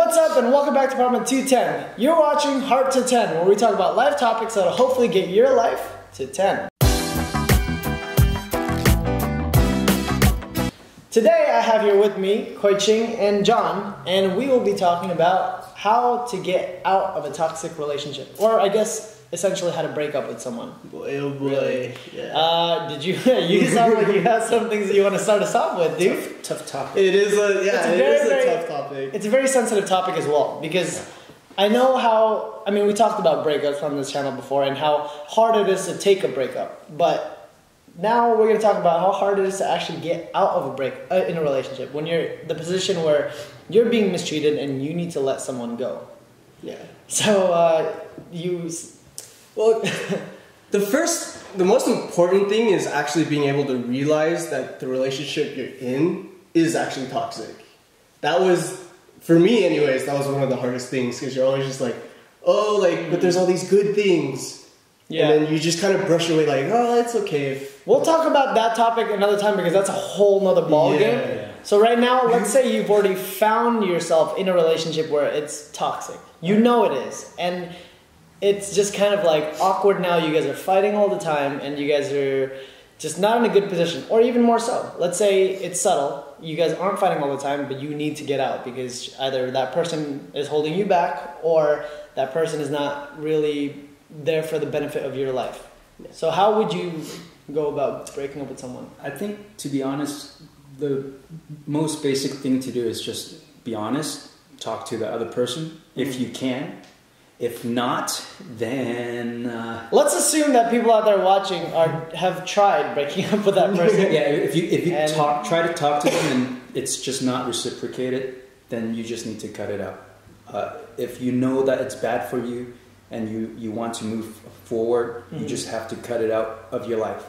what's up and welcome back to Apartment 210. You're watching Heart to 10, where we talk about life topics that'll hopefully get your life to 10. Today I have here with me Kuiching and John, and we will be talking about how to get out of a toxic relationship, or I guess essentially how to break up with someone. Boy, oh boy. Really? Yeah. Did you? You sound like you have some things that you want to start us off with, dude. Tough topic. It is a tough topic. It's a very sensitive topic as well, because I know how. I mean, we talked about breakups on this channel before and how hard it is to take a breakup, but now we're going to talk about how hard it is to actually get out of a break in a relationship when you're in the position where you're being mistreated and you need to let someone go. Yeah. So Well, the most important thing is actually being able to realize that the relationship you're in is actually toxic. That was, for me anyways, that was one of the hardest things, because you're always just like, oh, like, but there's all these good things. Yeah. And then you just kind of brush away like, oh, it's okay. We'll talk about that topic another time, because that's a whole nother ballgame. Yeah. So right now, let's say you've already found yourself in a relationship where it's toxic. You know it is. And it's just kind of like awkward now. You guys are fighting all the time and you guys are just not in a good position, or even more so. Let's say it's subtle. You guys aren't fighting all the time, but you need to get out because either that person is holding you back or that person is not really there for the benefit of your life. So how would you go about breaking up with someone? I think, to be honest, the most basic thing to do is just be honest, talk to the other person if you can. If not, then let's assume that people out there watching have tried breaking up with that person. Yeah, if you try to talk to them and it's just not reciprocated, then you just need to cut it out. If you know that it's bad for you and you want to move forward, you just have to cut it out of your life.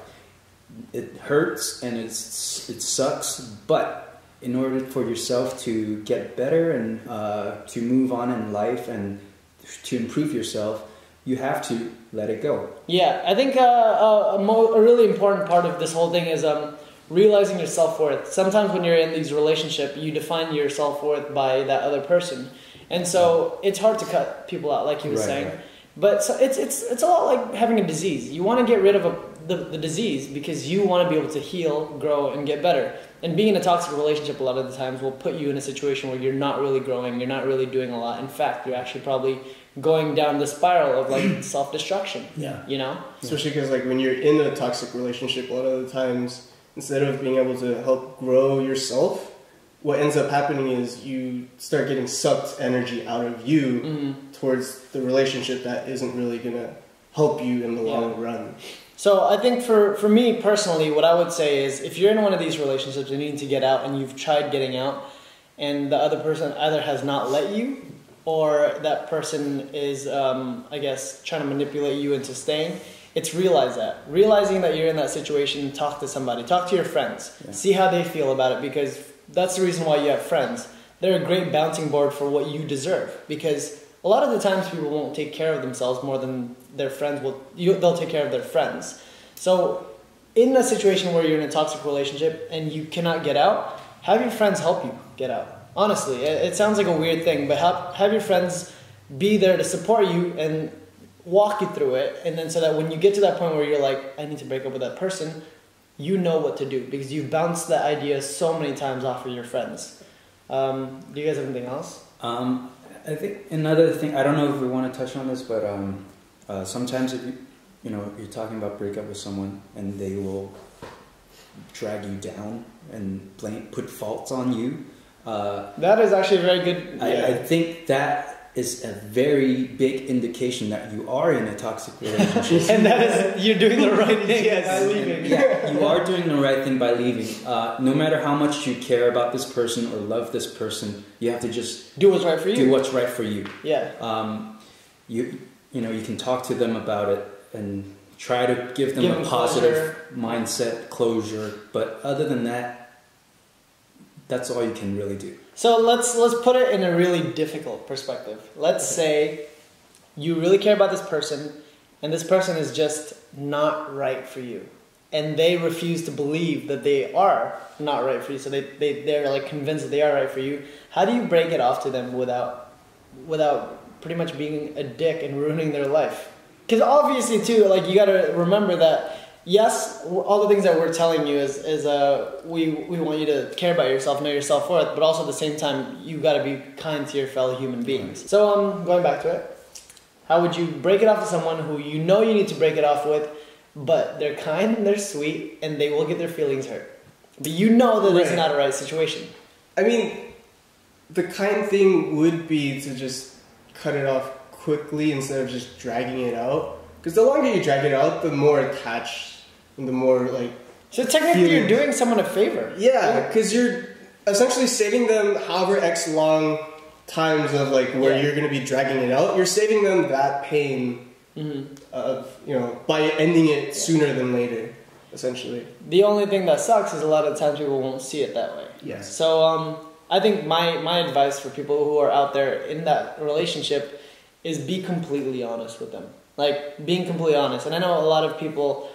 It hurts and it sucks, but in order for yourself to get better and to move on in life and to improve yourself, you have to let it go. Yeah, I think a really important part of this whole thing is realizing your self-worth. Sometimes when you're in these relationships, you define your self-worth by that other person. And so it's hard to cut people out, like you were saying. Right. But so it's a lot like having a disease. You want to get rid of the disease because you want to be able to heal, grow, and get better. And being in a toxic relationship a lot of the times will put you in a situation where you're not really growing, you're not really doing a lot. In fact, you're actually probably going down the spiral of like self-destruction. Yeah. You know? Especially because like when you're in a toxic relationship, a lot of the times, instead of being able to help grow yourself, what ends up happening is you start getting sucked energy out of you towards the relationship that isn't really going to help you in the long run. So I think for me personally, what I would say is if you're in one of these relationships and you need to get out and you've tried getting out and the other person either has not let you or that person is, I guess, trying to manipulate you into staying, it's realizing that you're in that situation. Talk to somebody, talk to your friends, see how they feel about it, because that's the reason why you have friends. They're a great bouncing board for what you deserve, because a lot of the times people won't take care of themselves more than their friends will. They'll take care of their friends. So in a situation where you're in a toxic relationship and you cannot get out, have your friends help you get out. Honestly, it sounds like a weird thing, but have your friends be there to support you and walk you through it. And then so that when you get to that point where you're like, I need to break up with that person, you know what to do because you've bounced that idea so many times off of your friends. Do you guys have anything else? I think another thing, I don't know if we want to touch on this, but sometimes if you're talking about breakup with someone and they will drag you down and put faults on you. That is actually very good. I think that is a very big indication that you are in a toxic relationship. And that is, you're doing the right thing by leaving. Yeah, you are doing the right thing by leaving. No matter how much you care about this person or love this person, you have to just do what's right for you. Do what's right for you. Yeah. You can talk to them about it and try to give them a positive mindset, closure. But other than that, that's all you can really do. So let's put it in a really difficult perspective. Let's say you really care about this person and this person is just not right for you. and they refuse to believe that they are not right for you, so they're like convinced that they are right for you, how do you break it off to them without pretty much being a dick and ruining their life? Because obviously too, like, you gotta remember that yes, all the things that we're telling you is we want you to care about yourself, know your self-worth, but also at the same time you gotta be kind to your fellow human beings. So going back to it, how would you break it off to someone who you know you need to break it off with, but they're kind and they're sweet and they will get their feelings hurt, but you know that it's not a right situation? I mean, the kind thing would be to just cut it off quickly instead of just dragging it out. Because the longer you drag it out, the more attached and the more like... So technically you're doing someone a favor. Yeah, because you're essentially saving them however X long times of like where you're going to be dragging it out. You're saving them that pain of, you know, by ending it sooner than later, essentially. The only thing that sucks is a lot of times people won't see it that way. Yes. So I think my advice for people who are out there in that relationship is be completely honest with them. Like, being completely honest. And I know a lot of people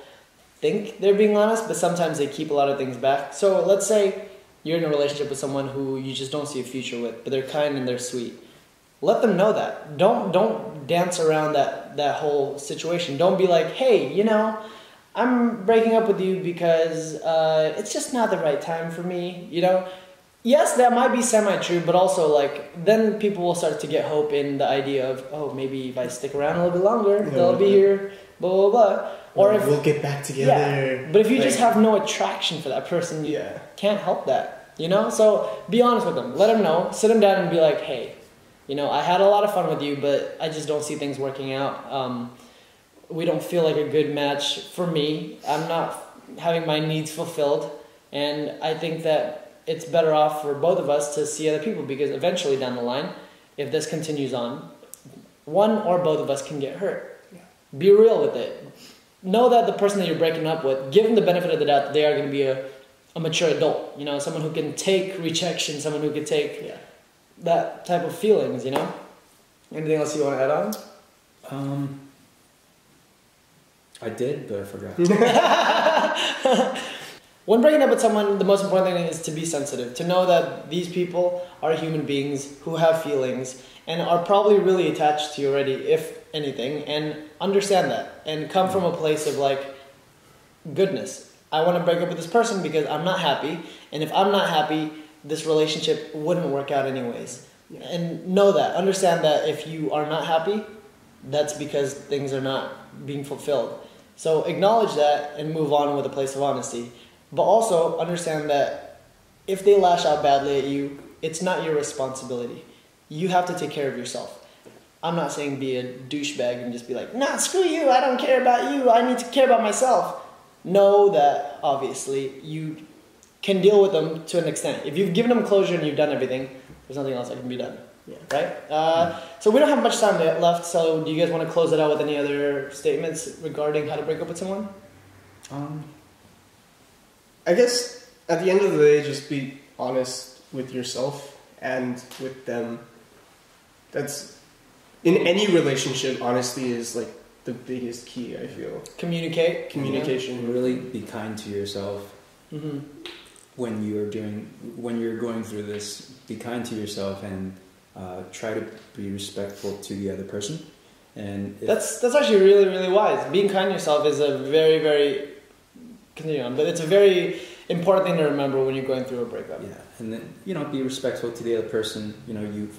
think they're being honest, but sometimes they keep a lot of things back. So let's say you're in a relationship with someone who you just don't see a future with, but they're kind and they're sweet. Let them know that. Don't dance around that whole situation. Don't be like, hey, you know, I'm breaking up with you because it's just not the right time for me, you know? Yes, that might be semi-true, but also, like, then people will start to get hope in the idea of, oh, maybe if I stick around a little bit longer, they'll be here, blah, blah, blah. Or if we'll get back together. Yeah, but if you just have no attraction for that person, you can't help that, you know? So be honest with them. Let them know. Sit them down and be like, hey, you know, I had a lot of fun with you, but I just don't see things working out. We don't feel like a good match for me. I'm not having my needs fulfilled, and I think that it's better off for both of us to see other people, because eventually down the line, if this continues on, one or both of us can get hurt. Yeah. Be real with it. Know that the person that you're breaking up with, give them the benefit of the doubt that they are going to be a mature adult, you know, someone who can take rejection, someone who can take that type of feelings, you know? Anything else you want to add on? I did, but I forgot. When breaking up with someone, the most important thing is to be sensitive, to know that these people are human beings who have feelings and are probably really attached to you already, if anything, and understand that and come from a place of like goodness. I want to break up with this person because I'm not happy, and if I'm not happy, this relationship wouldn't work out anyways. Yeah. And know that, understand that if you are not happy, that's because things are not being fulfilled. So acknowledge that and move on with a place of honesty. But also understand that if they lash out badly at you, it's not your responsibility. You have to take care of yourself. I'm not saying be a douchebag and just be like, nah, screw you, I don't care about you, I need to care about myself. Know that, obviously, you can deal with them to an extent. If you've given them closure and you've done everything, there's nothing else that can be done. Yeah. Right? So we don't have much time left, so do you guys want to close it out with any other statements regarding how to break up with someone? I guess at the end of the day, just be honest with yourself and with them. That's, in any relationship, honesty is like the biggest key, I feel. Communication. Yeah. Really be kind to yourself. Mm-hmm. When you're going through this, be kind to yourself and try to be respectful to the other person. And that's actually really, really wise. Being kind to yourself is a very, very... Continue on, but it's a very important thing to remember when you're going through a breakup. Yeah, and then, you know, be respectful to the other person. You know, you've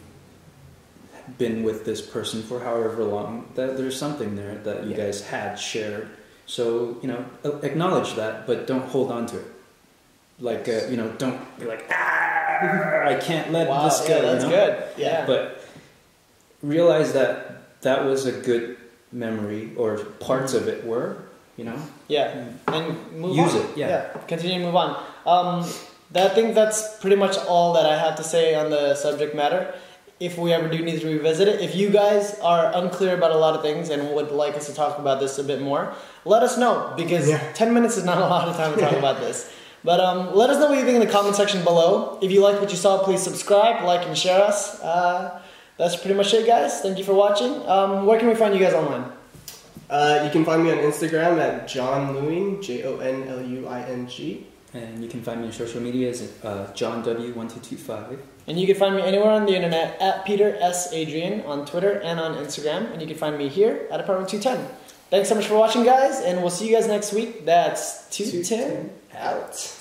been with this person for however long, that there's something there that you guys had shared. So, you know, acknowledge that, but don't hold on to it. Like, you know, don't be like, I can't let this go. Yeah, that's good. Yeah. But realize that that was a good memory, or parts of it were. You know? Yeah, and move Use on. it, yeah. Continue to move on. I think that's pretty much all that I have to say on the subject matter. If we ever do need to revisit it, if you guys are unclear about a lot of things and would like us to talk about this a bit more, let us know, because 10 minutes is not a lot of time to talk about this. But let us know what you think in the comment section below. If you like what you saw, please subscribe, like, and share us. That's pretty much it, guys. Thank you for watching. Where can we find you guys online? You can find me on Instagram at John Luing, JONLUING. And you can find me on social media as John W1225. And you can find me anywhere on the internet at Peter S. Adrian on Twitter and on Instagram. And you can find me here at Apartment 210. Thanks so much for watching, guys, and we'll see you guys next week. That's 210 out.